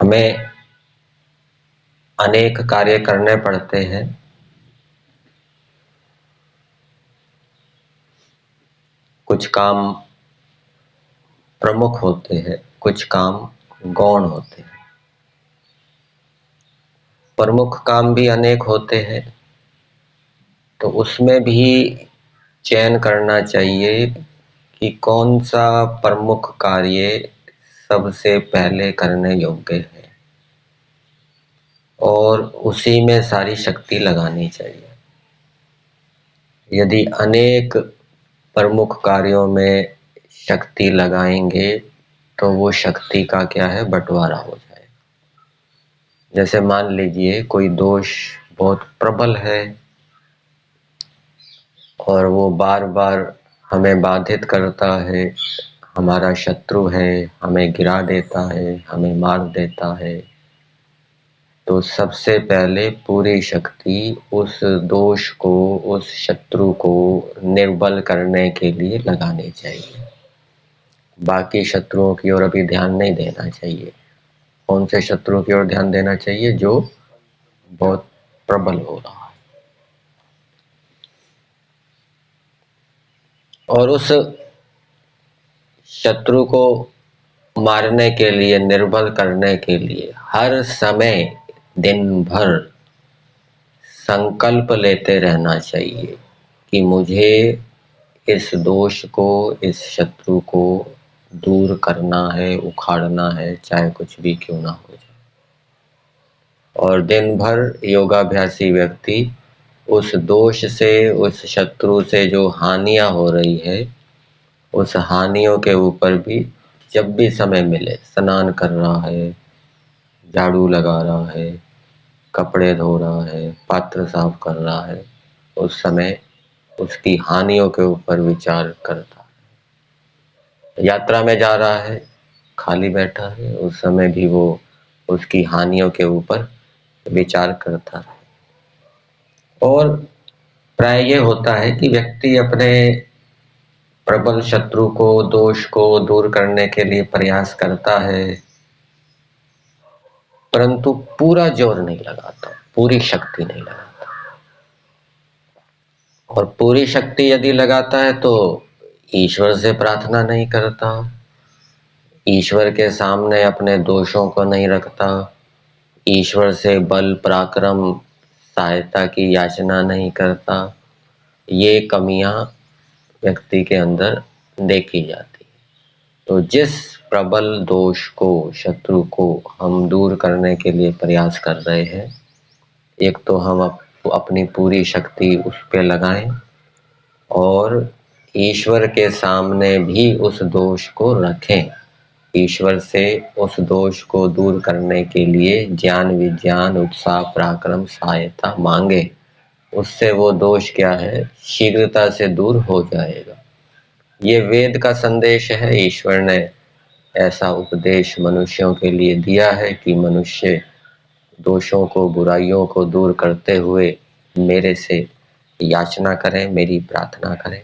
हमें अनेक कार्य करने पड़ते हैं। कुछ काम प्रमुख होते हैं, कुछ काम गौण होते हैं। प्रमुख काम भी अनेक होते हैं, तो उसमें भी चयन करना चाहिए कि कौन सा प्रमुख कार्य सबसे पहले करने योग्य है और उसी में सारी शक्ति लगानी चाहिए। यदि अनेक प्रमुख कार्यों में शक्ति लगाएंगे तो वो शक्ति का क्या है, बंटवारा हो जाएगा। जैसे मान लीजिए कोई दोष बहुत प्रबल है और वो बार बार हमें बाधित करता है, हमारा शत्रु है, हमें गिरा देता है, हमें मार देता है, तो सबसे पहले पूरी शक्ति उस दोष को, उस शत्रु को निर्बल करने के लिए लगानी चाहिए। बाकी शत्रुओं की ओर अभी ध्यान नहीं देना चाहिए। कौन से शत्रुओं की ओर ध्यान देना चाहिए? जो बहुत प्रबल हो रहा है। और उस शत्रु को मारने के लिए, निर्बल करने के लिए हर समय दिन भर संकल्प लेते रहना चाहिए कि मुझे इस दोष को, इस शत्रु को दूर करना है, उखाड़ना है, चाहे कुछ भी क्यों ना हो जाए। और दिन भर योगाभ्यासी व्यक्ति उस दोष से, उस शत्रु से जो हानियां हो रही है, उस हानियों के ऊपर भी जब भी समय मिले, स्नान कर रहा है, झाड़ू लगा रहा है, कपड़े धो रहा है, पात्र साफ कर रहा है, उस समय उसकी हानियों के ऊपर विचार करता है। यात्रा में जा रहा है, खाली बैठा है, उस समय भी वो उसकी हानियों के ऊपर विचार करता है। और प्राय ये होता है कि व्यक्ति अपने प्रबल शत्रु को, दोष को दूर करने के लिए प्रयास करता है, परंतु पूरा जोर नहीं लगाता, पूरी शक्ति नहीं लगाता। और पूरी शक्ति यदि लगाता है तो ईश्वर से प्रार्थना नहीं करता, ईश्वर के सामने अपने दोषों को नहीं रखता, ईश्वर से बल पराक्रम सहायता की याचना नहीं करता। ये कमियां व्यक्ति के अंदर देखी जाती है। तो जिस प्रबल दोष को, शत्रु को हम दूर करने के लिए प्रयास कर रहे हैं, एक तो हम अपनी पूरी शक्ति उस पे लगाएं और ईश्वर के सामने भी उस दोष को रखें। ईश्वर से उस दोष को दूर करने के लिए ज्ञान, विज्ञान, उत्साह, पराक्रम, सहायता मांगे। उससे वो दोष क्या है, शीघ्रता से दूर हो जाएगा। ये वेद का संदेश है। ईश्वर ने ऐसा उपदेश मनुष्यों के लिए दिया है कि मनुष्य दोषों को, बुराइयों को दूर करते हुए मेरे से याचना करें, मेरी प्रार्थना करें।